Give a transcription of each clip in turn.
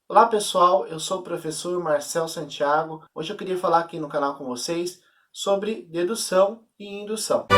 Olá pessoal, eu sou o professor Marcel Santiago. Hoje eu queria falar aqui no canal com vocês sobre dedução e indução.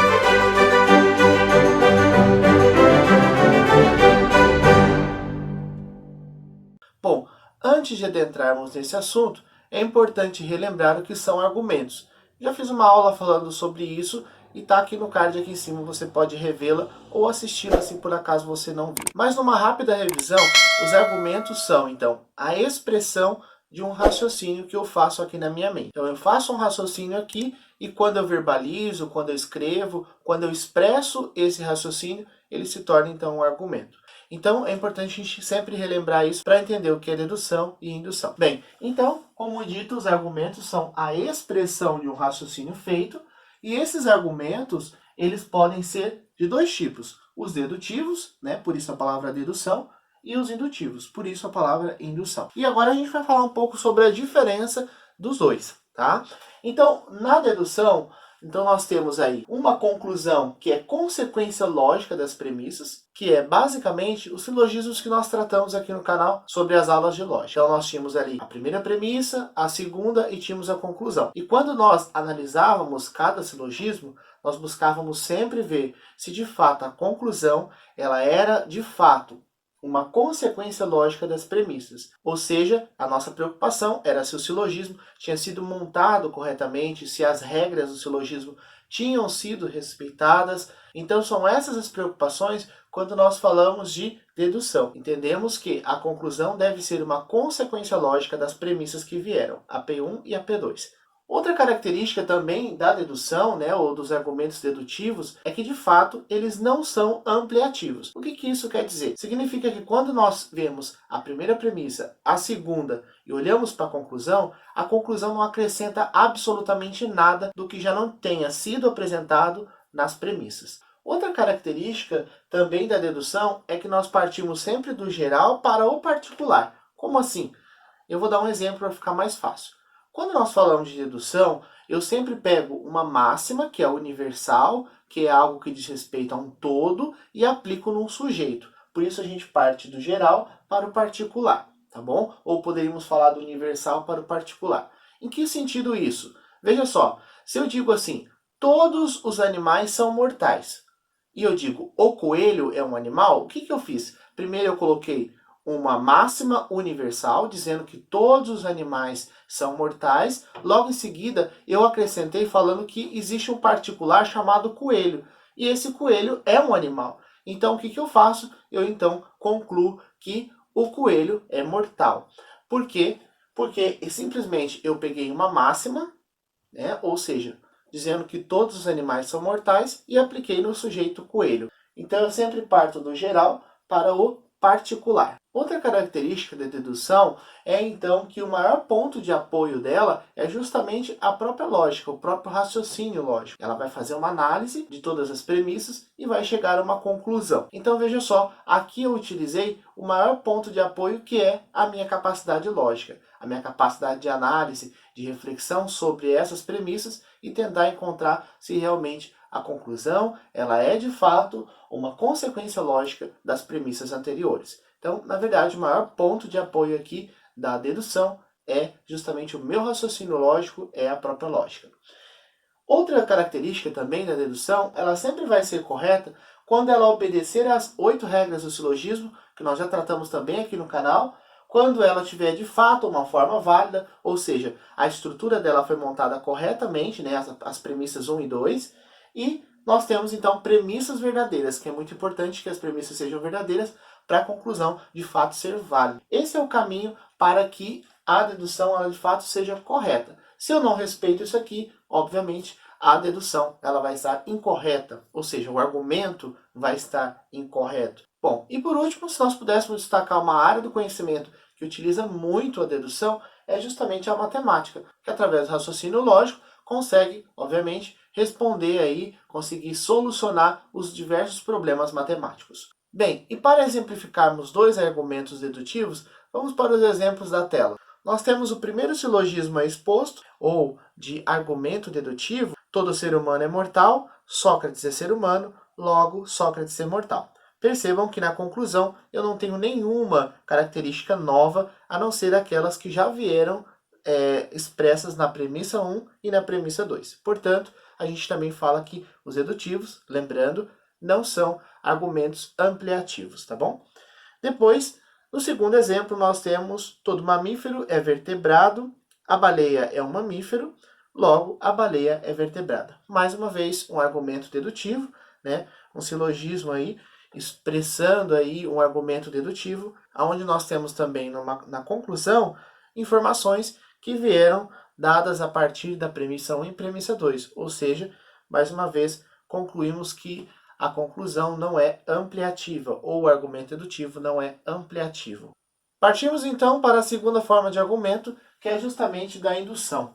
Bom, antes de adentrarmos nesse assunto, é importante relembrar o que são argumentos. Já fiz uma aula falando sobre isso e está aqui no card aqui em cima, você pode revê-la ou assisti-la se por acaso você não viu. Mas numa rápida revisão, os argumentos são, então, a expressão de um raciocínio que eu faço aqui na minha mente. Então eu faço um raciocínio aqui e quando eu verbalizo, quando eu escrevo, quando eu expresso esse raciocínio, ele se torna então um argumento. Então é importante a gente sempre relembrar isso para entender o que é dedução e indução. Bem, então, como dito, os argumentos são a expressão de um raciocínio feito e esses argumentos, eles podem ser de dois tipos. Os dedutivos, né, por isso a palavra dedução, e os indutivos, por isso a palavra indução. E agora a gente vai falar um pouco sobre a diferença dos dois, tá? Então, na dedução, nós temos aí uma conclusão que é consequência lógica das premissas, que é basicamente os silogismos que nós tratamos aqui no canal sobre as aulas de lógica. Então nós tínhamos ali a primeira premissa, a segunda e tínhamos a conclusão. E quando nós analisávamos cada silogismo, nós buscávamos sempre ver se de fato a conclusão ela era de fato uma consequência lógica das premissas. Ou seja, a nossa preocupação era se o silogismo tinha sido montado corretamente, se as regras do silogismo tinham sido respeitadas. Então são essas as preocupações quando nós falamos de dedução. Entendemos que a conclusão deve ser uma consequência lógica das premissas que vieram, a P1 e a P2. Outra característica também da dedução, né, ou dos argumentos dedutivos, é que de fato eles não são ampliativos. O que isso quer dizer? Significa que quando nós vemos a primeira premissa, a segunda e olhamos para a conclusão não acrescenta absolutamente nada do que já não tenha sido apresentado nas premissas. Outra característica também da dedução é que nós partimos sempre do geral para o particular. Como assim? Eu vou dar um exemplo para ficar mais fácil. Quando nós falamos de dedução, eu sempre pego uma máxima, que é universal, que é algo que diz respeito a um todo, e aplico num sujeito. Por isso a gente parte do geral para o particular, tá bom? Ou poderíamos falar do universal para o particular. Em que sentido isso? Veja só, se eu digo assim, todos os animais são mortais, e eu digo, o coelho é um animal, o que eu fiz? Primeiro eu coloquei uma máxima universal, dizendo que todos os animais são mortais. Logo em seguida, eu acrescentei falando que existe um particular chamado coelho. E esse coelho é um animal. Então, o que eu faço? Eu, então, concluo que o coelho é mortal. Por quê? Porque simplesmente eu peguei uma máxima, né? Ou seja, dizendo que todos os animais são mortais e apliquei no sujeito coelho. Então, eu sempre parto do geral para o particular. Outra característica da dedução é então que o maior ponto de apoio dela é justamente a própria lógica, o próprio raciocínio lógico. Ela vai fazer uma análise de todas as premissas e vai chegar a uma conclusão. Então veja só, aqui eu utilizei o maior ponto de apoio que é a minha capacidade lógica, a minha capacidade de análise, de reflexão sobre essas premissas e tentar encontrar se realmente a conclusão ela é de fato uma consequência lógica das premissas anteriores. Então, na verdade, o maior ponto de apoio aqui da dedução é justamente o meu raciocínio lógico, é a própria lógica. Outra característica também da dedução, ela sempre vai ser correta quando ela obedecer às 8 regras do silogismo, que nós já tratamos também aqui no canal, quando ela tiver de fato uma forma válida, ou seja, a estrutura dela foi montada corretamente, né, as premissas 1 e 2, e nós temos então premissas verdadeiras, que é muito importante que as premissas sejam verdadeiras para a conclusão de fato ser válida. Esse é o caminho para que a dedução ela, de fato seja correta. Se eu não respeito isso aqui, obviamente a dedução ela vai estar incorreta, ou seja, o argumento vai estar incorreto. Bom, e por último, se nós pudéssemos destacar uma área do conhecimento que utiliza muito a dedução, é justamente a matemática, que através do raciocínio lógico consegue, obviamente, responder aí, conseguir solucionar os diversos problemas matemáticos. Bem, e para exemplificarmos dois argumentos dedutivos, vamos para os exemplos da tela. Nós temos o primeiro silogismo exposto, ou de argumento dedutivo, todo ser humano é mortal, Sócrates é ser humano, logo Sócrates é mortal. Percebam que na conclusão eu não tenho nenhuma característica nova, a não ser aquelas que já vieram expressas na premissa 1 e na premissa 2. Portanto, a gente também fala que os dedutivos, lembrando, não são argumentos ampliativos, tá bom? Depois, no segundo exemplo, nós temos todo mamífero é vertebrado, a baleia é um mamífero, logo a baleia é vertebrada. Mais uma vez, um argumento dedutivo, né? Um silogismo aí, expressando aí um argumento dedutivo, onde nós temos também na conclusão informações que vieram dadas a partir da premissa 1 e premissa 2, ou seja, mais uma vez, concluímos que a conclusão não é ampliativa, ou o argumento dedutivo não é ampliativo. Partimos então para a segunda forma de argumento, que é justamente da indução.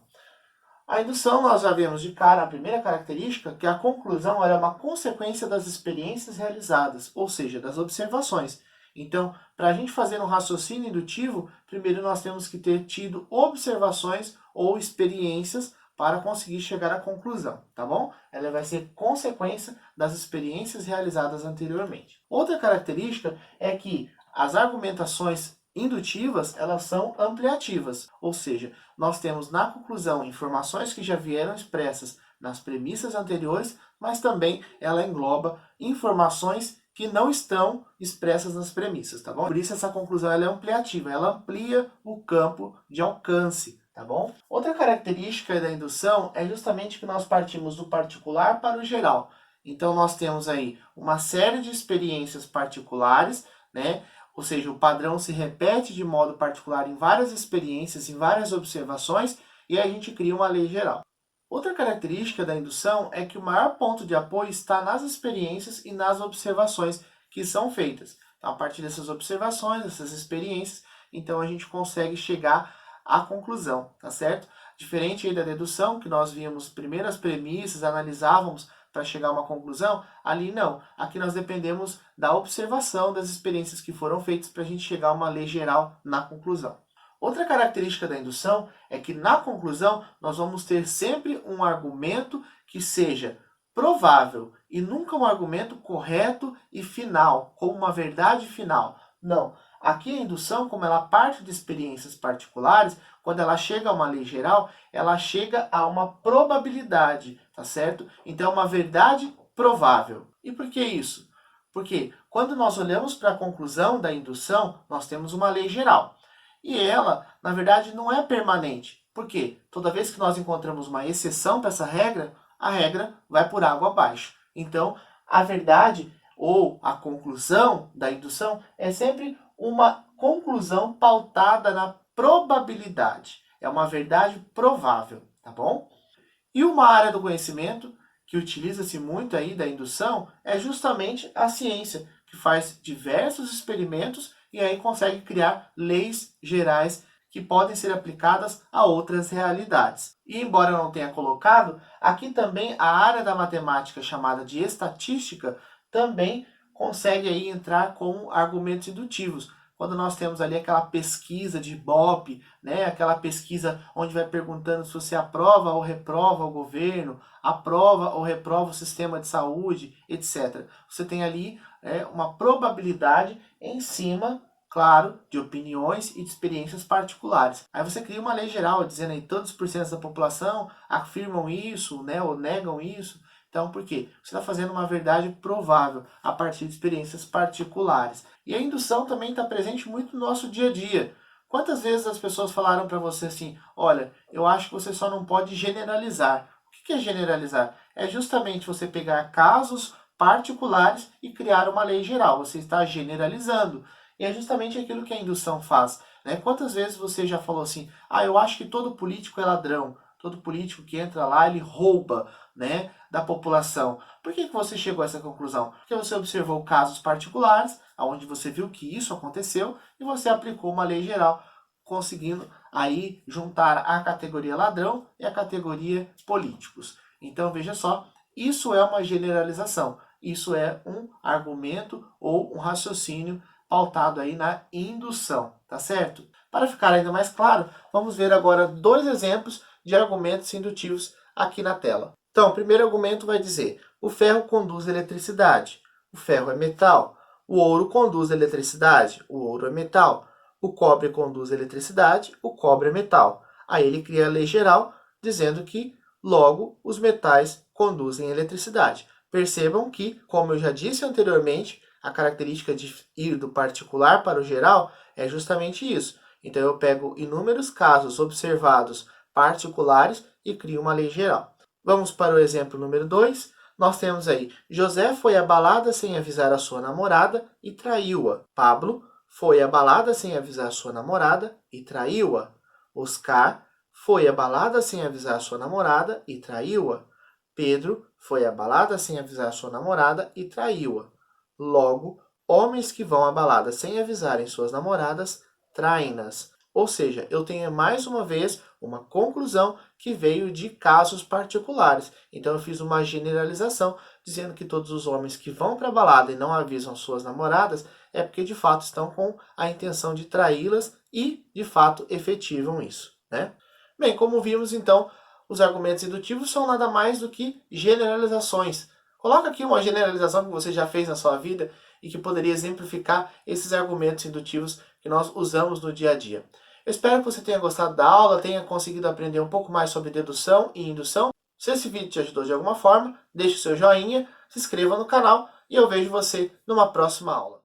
A indução, nós já vemos de cara a primeira característica, que a conclusão era uma consequência das experiências realizadas, ou seja, das observações. Então, para a gente fazer um raciocínio indutivo, primeiro nós temos que ter tido observações ou experiências para conseguir chegar à conclusão, tá bom? Ela vai ser consequência das experiências realizadas anteriormente. Outra característica é que as argumentações indutivas, elas são ampliativas, ou seja, nós temos na conclusão informações que já vieram expressas nas premissas anteriores, mas também ela engloba informações que não estão expressas nas premissas, tá bom? Por isso essa conclusão ela é ampliativa, ela amplia o campo de alcance, tá bom? Outra característica da indução é justamente que nós partimos do particular para o geral. Então nós temos aí uma série de experiências particulares, né? Ou seja, o padrão se repete de modo particular em várias experiências, em várias observações, e a gente cria uma lei geral. Outra característica da indução é que o maior ponto de apoio está nas experiências e nas observações que são feitas. Então, a partir dessas observações, dessas experiências, então a gente consegue chegar à conclusão, tá certo? Diferente aí da dedução, que nós víamos primeiro as premissas, analisávamos para chegar a uma conclusão, ali não. Aqui nós dependemos da observação das experiências que foram feitas para a gente chegar a uma lei geral na conclusão. Outra característica da indução é que na conclusão nós vamos ter sempre um argumento que seja provável e nunca um argumento correto e final, como uma verdade final. Não. Aqui a indução, como ela parte de experiências particulares, quando ela chega a uma lei geral, ela chega a uma probabilidade, tá certo? Então é uma verdade provável. E por que isso? Porque quando nós olhamos para a conclusão da indução, nós temos uma lei geral. E ela, na verdade, não é permanente. Por quê? Toda vez que nós encontramos uma exceção para essa regra, a regra vai por água abaixo. Então, a verdade ou a conclusão da indução é sempre uma conclusão pautada na probabilidade. É uma verdade provável, tá bom? E uma área do conhecimento que utiliza-se muito aí da indução é justamente a ciência, que faz diversos experimentos e aí consegue criar leis gerais que podem ser aplicadas a outras realidades. E embora eu não tenha colocado, aqui também a área da matemática chamada de estatística também consegue aí entrar com argumentos indutivos. Quando nós temos ali aquela pesquisa de Ibope, né, aquela pesquisa onde vai perguntando se você aprova ou reprova o governo, aprova ou reprova o sistema de saúde, etc. Você tem ali uma probabilidade em cima, claro, de opiniões e de experiências particulares. Aí você cria uma lei geral dizendo aí todos os porcentagens da população afirmam isso, né, ou negam isso. Então, por quê? Você está fazendo uma verdade provável a partir de experiências particulares. E a indução também está presente muito no nosso dia a dia. Quantas vezes as pessoas falaram para você assim, olha, eu acho que você só não pode generalizar. O que é generalizar? É justamente você pegar casos particulares e criar uma lei geral. Você está generalizando. E é justamente aquilo que a indução faz, né? Quantas vezes você já falou assim, eu acho que todo político é ladrão. Todo político que entra lá, ele rouba, né, da população. Por que você chegou a essa conclusão? Porque você observou casos particulares, onde você viu que isso aconteceu, e você aplicou uma lei geral, conseguindo aí juntar a categoria ladrão e a categoria políticos. Então, veja só, isso é uma generalização. Isso é um argumento ou um raciocínio pautado aí na indução, tá certo? Para ficar ainda mais claro, vamos ver agora dois exemplos de argumentos indutivos aqui na tela. Então, o primeiro argumento vai dizer, o ferro conduz eletricidade, o ferro é metal, O ouro conduz eletricidade, o ouro é metal. O cobre conduz eletricidade, o cobre é metal. Aí ele cria a lei geral dizendo que, logo, os metais conduzem eletricidade. Percebam que, como eu já disse anteriormente, a característica de ir do particular para o geral é justamente isso. Então eu pego inúmeros casos observados particulares e crio uma lei geral. Vamos para o exemplo número 2. Nós temos aí, José foi à balada sem avisar a sua namorada e traiu-a. Pablo foi à balada sem avisar sua namorada e traiu-a. Oscar foi à balada sem avisar sua namorada e traiu-a. Pedro foi à balada sem avisar sua namorada e traiu-a. Logo, homens que vão à balada sem avisarem suas namoradas traem-nas. Ou seja, eu tenho mais uma vez uma conclusão que veio de casos particulares. Então eu fiz uma generalização dizendo que todos os homens que vão para a balada e não avisam suas namoradas é porque de fato estão com a intenção de traí-las e de fato efetivam isso, né? Bem, como vimos então, os argumentos indutivos são nada mais do que generalizações. Coloca aqui uma generalização que você já fez na sua vida e que poderia exemplificar esses argumentos indutivos que nós usamos no dia a dia. Eu espero que você tenha gostado da aula, tenha conseguido aprender um pouco mais sobre dedução e indução. Se esse vídeo te ajudou de alguma forma, deixe o seu joinha, se inscreva no canal e eu vejo você numa próxima aula.